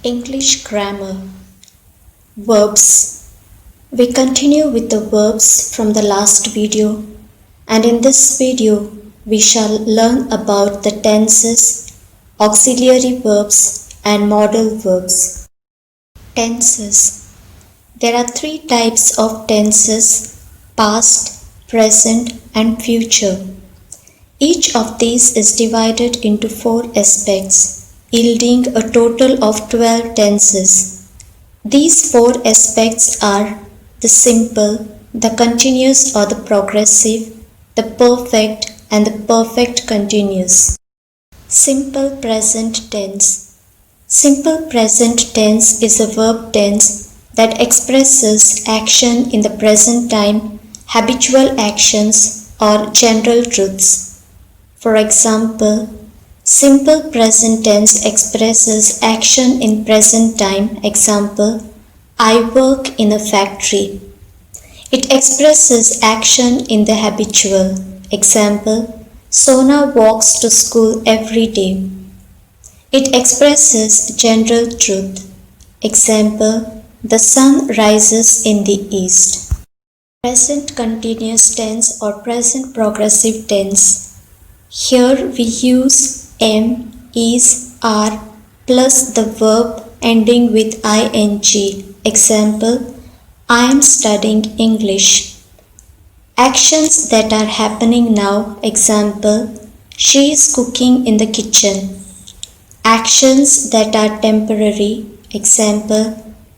English grammar. Verbs. We continue with the verbs from the last video, and in this video we shall learn about the tenses, auxiliary verbs and modal verbs. Tenses. There are three types of tenses: past, present and future. Each of these is divided into 4 aspects, yielding a total of 12 tenses. These 4 aspects are the simple, the continuous or the progressive, the perfect and the perfect continuous. Simple present tense. Simple present tense is a verb tense that expresses action in the present time, habitual actions or general truths. For example, simple present tense expresses action in present time. Example, I work in a factory. It expresses action in the habitual. Example, Sona walks to school every day. It expresses general truth. Example, the sun rises in the east. Present continuous tense or present progressive tense. Here we use am, is, are plus the verb ending with ing. Example, I am studying English. Actions that are happening now. Example, she is cooking in the kitchen. Actions that are temporary. Example,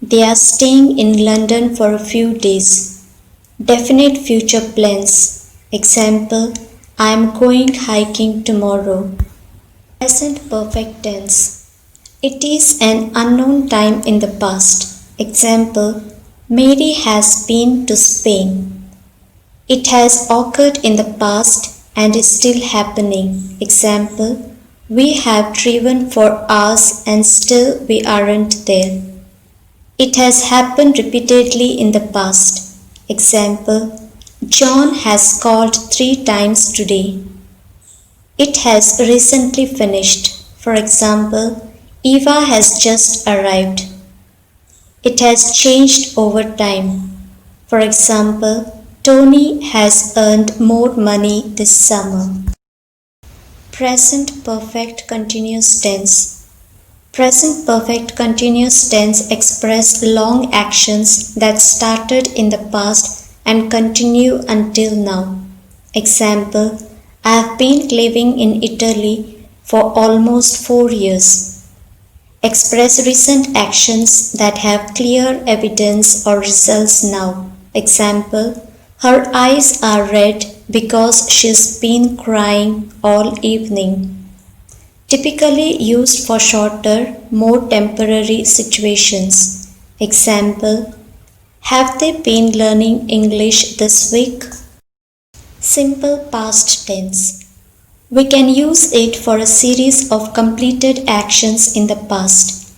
they are staying in London for a few days. Definite future plans. Example, I am going hiking tomorrow. Present perfect tense. It is an unknown time in the past. Example, Mary has been to Spain. It has occurred in the past and is still happening. Example, we have driven for hours and still we aren't there. It has happened repeatedly in the past. Example, John has called 3 times today. It has recently finished. For example, Eva has just arrived. It has changed over time. For example, Tony has earned more money this summer. Present perfect continuous tense. Present perfect continuous tense express long actions that started in the past and continue until now. Example, I have been living in Italy for almost 4 years. Express recent actions that have clear evidence or results now. Example, her eyes are red because she's been crying all evening. Typically used for shorter, more temporary situations. Example, have they been learning English this week? Simple past tense. We can use it for a series of completed actions in the past.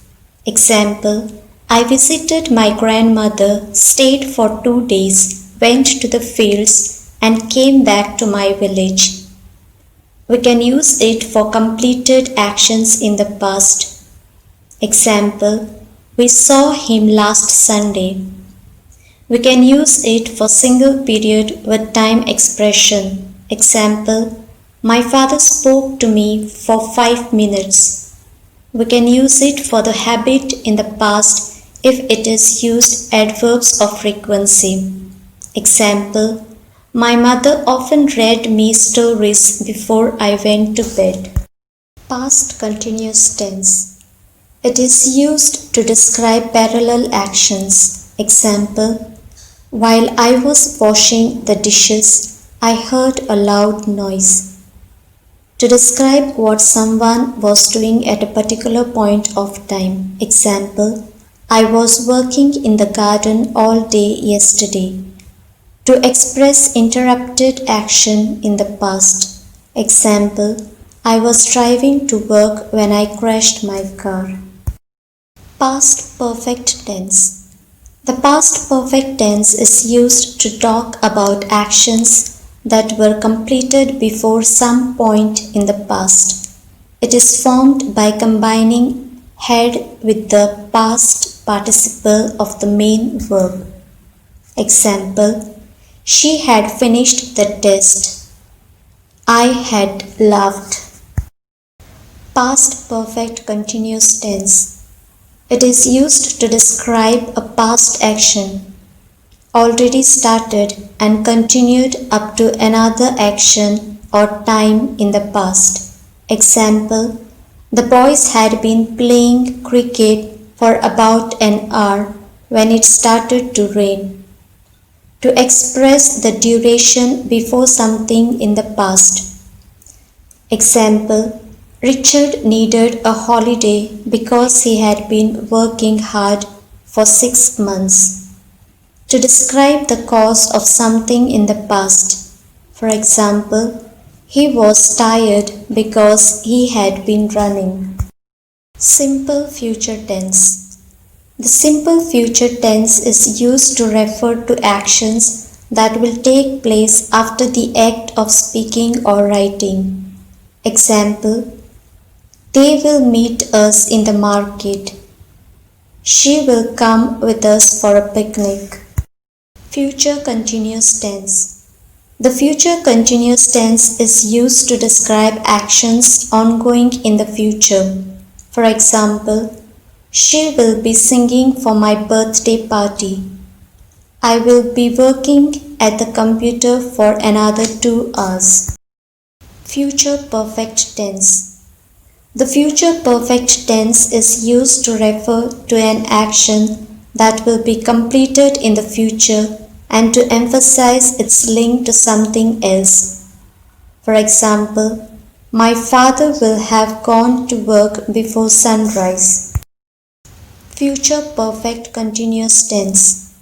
Example, I visited my grandmother, stayed for 2 days, went to the fields and came back to my village. We can use it for completed actions in the past. Example, we saw him last Sunday. We can use it for single period with time expression. Example, my father spoke to me for 5 minutes. We can use it for the habit in the past if it is used adverbs of frequency. Example, my mother often read me stories before I went to bed. Past continuous tense. It is used to describe parallel actions. Example, while I was washing the dishes, I heard a loud noise. To describe what someone was doing at a particular point of time. Example, I was working in the garden all day yesterday. To express interrupted action in the past. Example, I was driving to work when I crashed my car. Past perfect tense. The past perfect tense is used to talk about actions that were completed before some point in the past. It is formed by combining had with the past participle of the main verb. Example, she had finished the test. I had laughed. Past perfect continuous tense. It is used to describe a past action already started and continued up to another action or time in the past. Example, the boys had been playing cricket for about an hour when it started to rain. To express the duration before something in the past. Example, Richard needed a holiday because he had been working hard for 6 months. To describe the cause of something in the past. For example, he was tired because he had been running. Simple future tense. The simple future tense is used to refer to actions that will take place after the act of speaking or writing. Example, they will meet us in the market. She will come with us for a picnic. Future continuous tense. The future continuous tense is used to describe actions ongoing in the future. For example, she will be singing for my birthday party. I will be working at the computer for another 2 hours. Future perfect tense. The future perfect tense is used to refer to an action that will be completed in the future and to emphasize its link to something else. For example, my father will have gone to work before sunrise. Future perfect continuous tense.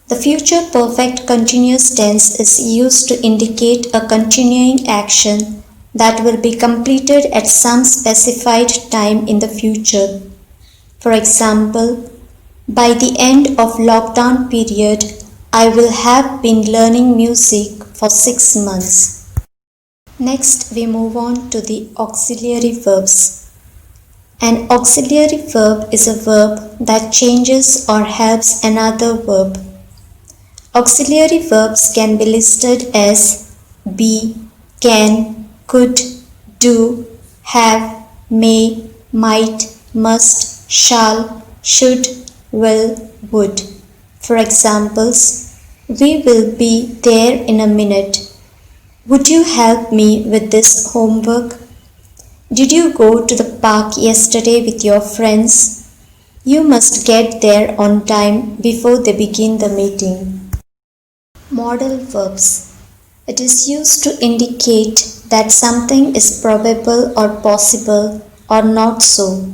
The future perfect continuous tense is used to indicate a continuing action that will be completed at some specified time in the future. For example, by the end of lockdown period, I will have been learning music for 6 months. Next, we move on to the auxiliary verbs. An auxiliary verb is a verb that changes or helps another verb. Auxiliary verbs can be listed as be, can, could, do, have, may, might, must, shall, should, will, would. For examples, we will be there in a minute. Would you help me with this homework? Did you go to the park yesterday with your friends? You must get there on time before they begin the meeting. Modal verbs. It is used to indicate that something is probable or possible or not so.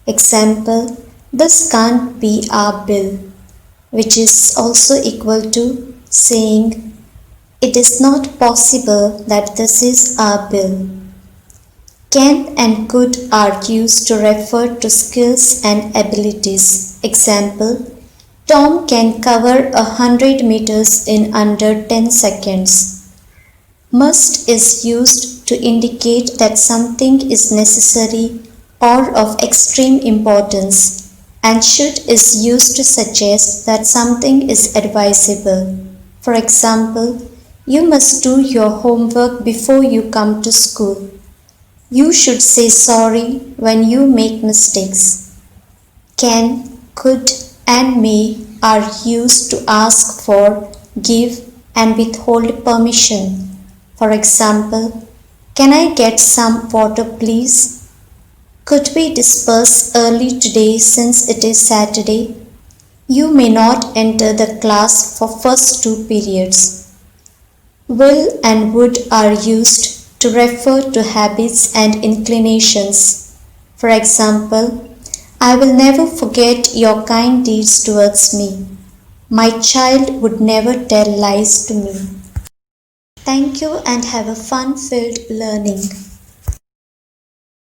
Example, this can't be our bill, which is also equal to saying, it is not possible that this is our bill. Can and could are used to refer to skills and abilities. Example, Tom can cover 100 meters in under 10 seconds. Must is used to indicate that something is necessary or of extreme importance, and should is used to suggest that something is advisable. For example, you must do your homework before you come to school. You should say sorry when you make mistakes. Can, could, and may are used to ask for, give, and withhold permission. For example, can I get some water please? Could we disperse early today since it is Saturday? You may not enter the class for first 2 periods. Will and would are used to refer to habits and inclinations. For example, I will never forget your kind deeds towards me. My child would never tell lies to me. Thank you and have a fun-filled learning.